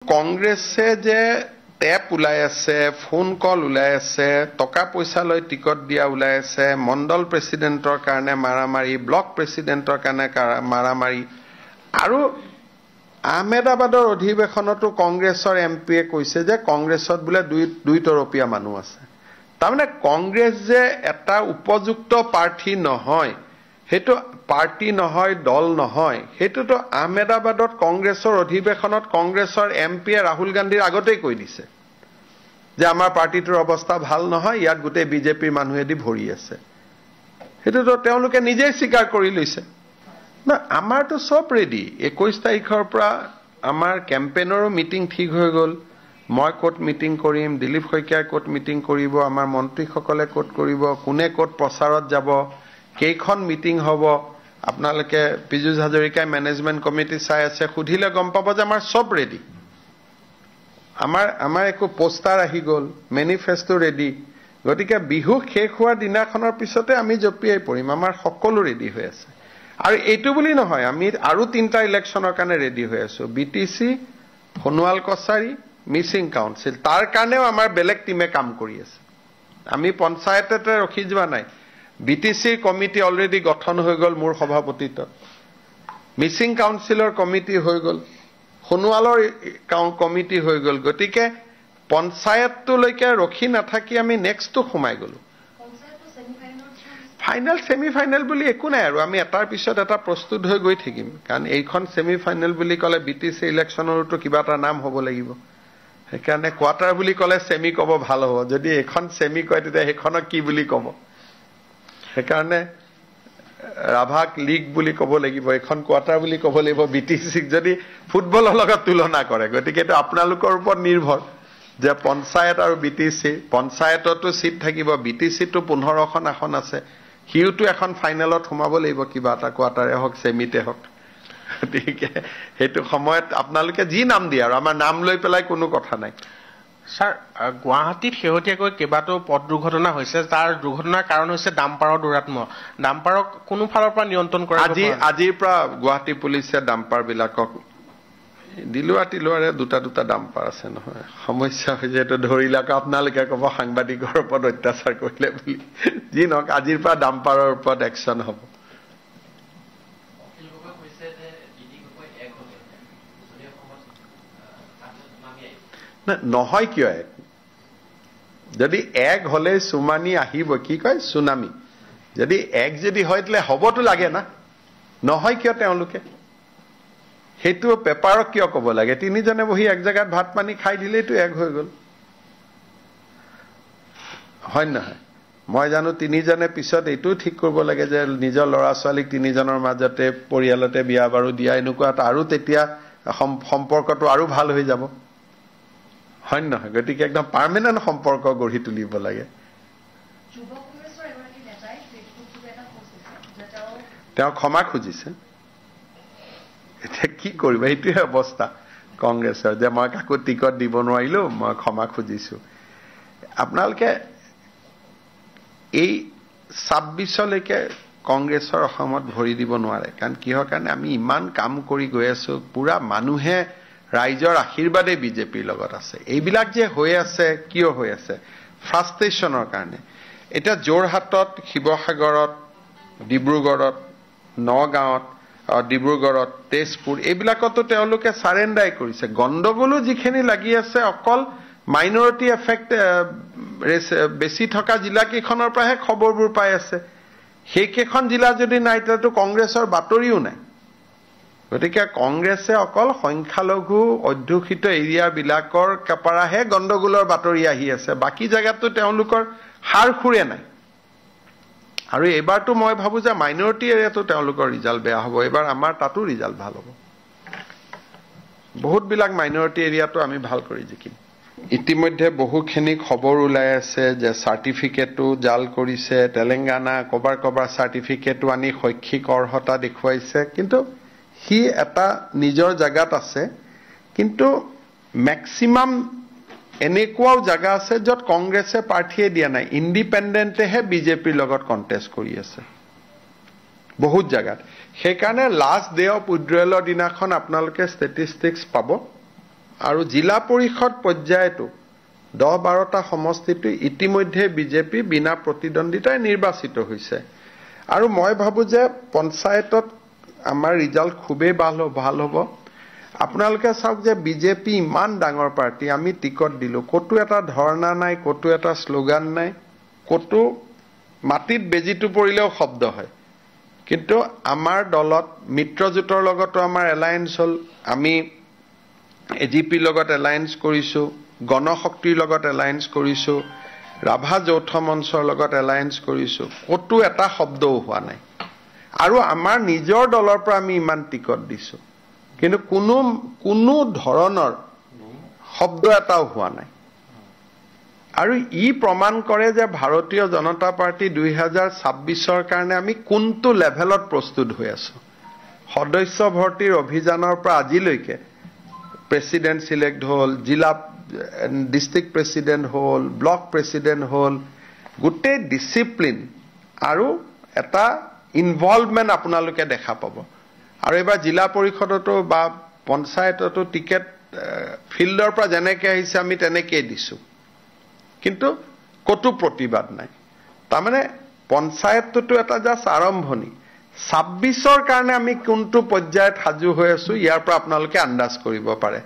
কংগ্ৰেছে যে টেপ ওলাই আছে, ফোন কল ওলাই আছে, টকা পইচা লৈ টিকট দিয়া ওলাই আছে, মণ্ডল প্ৰেসিডেন্টৰ কাৰণে মাৰামাৰি, ব্লক প্ৰেসিডেন্টৰ কাৰণে মাৰামাৰি, আৰু আহমেদাবাদৰ অধিৱেশনতো কংগ্ৰেছৰ এমপিয়ে কৈছে যে কংগ্ৰেছত বোলে দুই তৰপীয়া মানুহ আছে। তাৰমানে কংগ্ৰেছ যে এটা উপযুক্ত প্ৰাৰ্থী নহয়, সেইটো পাৰ্টি নহয়, দল নহয়, সেইটোতো আহমেদাবাদত কংগ্ৰেছৰ অধিৱেশনত কংগ্ৰেছৰ এমপিয়ে ৰাহুল গান্ধীৰ আগতেই কৈ দিছে যে আমাৰ পাৰ্টিটোৰ অৱস্থা ভাল নহয়, ইয়াত গোটেই বিজেপিৰ মানুহেদি ভৰি আছে। সেইটোতো তেওঁলোকে নিজেই স্বীকাৰ কৰি লৈছে। না, আমাৰতো সব ৰেডি। 21 তাৰিখৰ পৰা আমাৰ কেম্পেইনৰো মিটিং ঠিক হৈ গ'ল। মই ক'ত মিটিং কৰিম, দিলীপ শইকীয়াই ক'ত মিটিং কৰিব, আমাৰ মন্ত্ৰীসকলে ক'ত কৰিব, কোনে ক'ত প্ৰচাৰত যাব, কেইখন মিটিং হ'ব, আপোনালোকে পীযুষ হাজৰিকাই মেনেজমেণ্ট কমিটি চাই আছে, সুধিলে গম পাব যে আমাৰ সব ৰেডি। আমাৰ একো পোষ্টাৰ আহি গ'ল, মেনিফেষ্টো ৰেডি। গতিকে বিহু শেষ হোৱাৰ দিনাখনৰ পিছতে আমি জঁপিয়াই পৰিম। আমাৰ সকলো ৰেডি হৈ আছে। আৰু এইটো বুলি নহয়, আমি আৰু 3টা ইলেকশ্যনৰ কাৰণে ৰেডি হৈ আছো। BTC, সোণোৱাল কছাৰী, মিচিং কাউন্সিল, তাৰ কাৰণেও আমাৰ বেলেগ টিমে কাম কৰি আছে। আমি পঞ্চায়ততে ৰখি যোৱা নাই। BTCৰ কমিটি অলৰেডি গঠন হৈ গ'ল মোৰ সভাপতিত্বত, মিচিং কাউন্সিলৰ কমিটি হৈ গ'ল, সোণোৱালৰ কমিটি হৈ গ'ল। গতিকে পঞ্চায়তলৈকে ৰখি নাথাকি আমি নেক্সটটো সোমাই গ'লো। ফাইনেল সেমিফাইনেল বুলি একো নাই, আৰু আমি এটাৰ পিছত এটা প্ৰস্তুত হৈ গৈ থাকিম। কাৰণ এইখন সেমিফাইনেল বুলি ক'লে BTC ইলেকশ্যনৰোতো কিবা এটা নাম হ'ব লাগিব। সেইকাৰণে কোৱাৰ্টাৰ বুলি ক'লে সেমি ক'ব ভাল হ'ব। যদি এখন সেমি কয় তেতিয়া সেইখনক কি বুলি ক'ব? সেইকাৰণে ৰাভাক লীগ বুলি ক'ব লাগিব, এখন কোৱাৰ্টাৰ বুলি ক'ব লাগিব BTCক, যদি ফুটবলৰ লগত তুলনা কৰে। গতিকে এইটো আপোনালোকৰ ওপৰত নিৰ্ভৰ যে পঞ্চায়ত আৰু BTC, পঞ্চায়ততো সিট থাকিব, BTCতো 15খন আসন আছে, সিওতো এখন ফাইনেলত সোমাব লাগিব, কিবা এটা কোৱাৰ্টাৰে হওক সেমিতে হওক। গতিকে সেইটো সময়ত আপোনালোকে যি নাম দিয়ে, আৰু আমাৰ নাম লৈ পেলাই কোনো কথা নাই। স্যাৰ, গুৱাহাটীত শেহতীয়াকৈ কেইবাটাও পথ দুৰ্ঘটনা হৈছে, তাৰ দুৰ্ঘটনাৰ কাৰণ হৈছে ডাম্পাৰৰ দুৰাত্ম। ডাম্পাৰক কোনো ফালৰ পৰা নিয়ন্ত্ৰণ কৰা আজিৰ পৰা গুৱাহাটী পুলিচে ডাম্পাৰ বিলাকক দিলোৱাৰে দুটা ডাম্পাৰ আছে নহয়, সমস্যা হৈছে। এইটো ধৰিলাক আপোনালোকে ক'ব সাংবাদিকৰ ওপৰত অত্যাচাৰ কৰিলে বুলি। যি নহওক, আজিৰ পৰা ডাম্পাৰৰ ওপৰত একশ্যন হ'ব। নহয় কিয় এক? যদি এক হলে চুমানি আহিব, কি কয় চুনামি। যদি এক যদি হয় তাহলে হ'বতো লাগে না, নহয় কিয় তেওঁলোকে? সেইটো পেপাৰক কিয় ক'ব লাগে? 3জনে বহি এক জেগাত ভাত পানী খাই দিলেইতো এক হৈ গ'ল, হয় নহয়? মই জানো 3জনে পিছত এইটো ঠিক কৰিব লাগে যে নিজৰ ল'ৰা ছোৱালীক 3জনৰ মাজতে পৰিয়ালতে বিয়া বাৰু দিয়া, এনেকুৱা এটা, আৰু তেতিয়া সম্পৰ্কটো আৰু ভাল হৈ যাব, হয় নহয়? গতিকে একদম পাৰ্মানেণ্ট সম্পৰ্ক গঢ়ি তুলিব লাগে। তেওঁ ক্ষমা খুজিছে। এতিয়া কি কৰিব? সেইটোৱে অৱস্থা কংগ্ৰেছৰ, যে মই কাকো টিকট দিব নোৱাৰিলো, মই ক্ষমা খুজিছো। আপোনালোকে এই 26লৈকে কংগ্ৰেছৰ অসমত ভৰি দিব নোৱাৰে। কাৰণ কিহৰ কাৰণে? আমি ইমান কাম কৰি গৈ আছো, পুৰা মানুহে ৰাইজৰ আশীৰ্বাদে বিজেপিৰ লগত আছে। এইবিলাক যে হৈ আছে, কিয় হৈ আছে? ফ্ৰাষ্ট্ৰেশ্যনৰ কাৰণে। এতিয়া যোৰহাটত, শিৱসাগৰত, ডিব্ৰুগড়ত, নগাঁৱত, ডিব্ৰুগড়ত, তেজপুৰ, এইবিলাকতো তেওঁলোকে চাৰেণ্ডাৰ কৰিছে। গণ্ডগোলো যিখিনি লাগি আছে অকল মাইনৰিটি এফেক্ট বেছি থকা জিলাকেইখনৰ পৰাহে খবৰবোৰ পাই আছে। সেইকেইখন জিলা যদি নাই তেতিয়াতো কংগ্ৰেছৰ বাতৰিও নাই। গতিকে কংগ্ৰেছে অকল সংখ্যালঘু অধ্যুষিত এৰিয়াবিলাকৰ পৰাহে গণ্ডগোলৰ বাতৰি আহি আছে, বাকী জেগাতো তেওঁলোকৰ সাৰ খুৰে নাই। আৰু এইবাৰতো মই ভাবো যে মাইনৰিটি এৰিয়াতো তেওঁলোকৰ ৰিজাল্ট বেয়া হ'ব। এইবাৰ আমাৰ তাতো ৰিজাল্ট ভাল হ'ব। বহুতবিলাক মাইনৰিটি এৰিয়াতো আমি ভাল কৰি জিকিম। ইতিমধ্যে বহুখিনি খবৰ ওলাই আছে যে চাৰ্টিফিকেটো জাল কৰিছে, তেলেংগানা কবাৰ চাৰ্টিফিকেটো আনি শৈক্ষিক অৰ্হতা দেখুৱাইছে। কিন্তু সি এটা নিজৰ জাগাত আছে, কিন্তু মেক্সিমাম এনেকুৱাও জাগা আছে য'ত কংগ্ৰেছে প্ৰাৰ্থীয়ে দিয়া নাই, ইণ্ডিপেণ্ডেণ্টেহে বিজেপিৰ লগত কণ্টেষ্ট কৰি আছে বহুত জাগাত। সেইকাৰণে লাষ্ট ডে অফ উইথড্ৰয়েলৰ দিনাখন আপোনালোকে ষ্টেটিষ্টিক্স পাব আৰু জিলা পৰিষদ পৰ্যায়তো 10-12টা সমষ্টিটো ইতিমধ্যে বিজেপি বিনা প্ৰতিদ্বন্দ্বিতাই নিৰ্বাচিত হৈছে আৰু মই ভাবো যে পঞ্চায়তত আমাৰ ৰিজাল্ট খুবেই ভাল হ'ব আপোনালোকে চাওক যে বিজেপি ইমান ডাঙৰ পাৰ্টি আমি টিকট দিলো কতো এটা ধৰ্ণা নাই কতো এটা স্লোগান নাই কতো মাটিত বেজিটো পৰিলেও শব্দ হয় কিন্তু আমাৰ দলত মিত্ৰজোঁটৰ লগতো আমাৰ এলায়েন্স হল আমি এজিপি লগত এলায়েন্স কৰিছো গণশক্তিৰ লগত এলায়েন্স কৰিছো ৰাভা যৌথ মঞ্চৰ লগত এলায়েন্স কৰিছো কতো এটা শব্দও হোৱা নাই আৰু আমাৰ নিজৰ দলৰ পৰা আমি ইমান টিকট দিছো কিন্তু কোনো ধৰণৰ শব্দ এটাও হোৱা নাই আৰু ই প্ৰমাণ কৰে যে ভাৰতীয় জনতা পাৰ্টি 2026ৰ কাৰণে আমি কোনটো লেভেলত প্ৰস্তুত হৈ আছো সদস্য ভৰ্তিৰ অভিযানৰ পৰা আজিলৈকে প্ৰেসিডেন্ট সিলেক্ট হল জিলা ডিস্ট্ৰিক্ট প্ৰেসিডেন্ট হল ব্লক প্ৰেসিডেন্ট হল গোটেই ডিসিপ্লিন আৰু এটা ইনভলভমেন্ট আপোনালোকে দেখা পাব আৰু এবাৰ জিলা পৰিষদতো বা পঞ্চায়ততো টিকেট ফিল্ডৰ পৰা যেনেকৈ আহিছে আমি তেনেকৈ দিছো কিন্তু কতো প্ৰতিবাদ নাই তাৰমানে পঞ্চায়তটো এটা জাস্ট আৰম্ভণি 26ৰ কাৰণে আমি কোনটো পৰ্যায়ত সাজু হৈ আছো ইয়াৰ পৰা আপোনালোকে আন্দাজ কৰিব পাৰে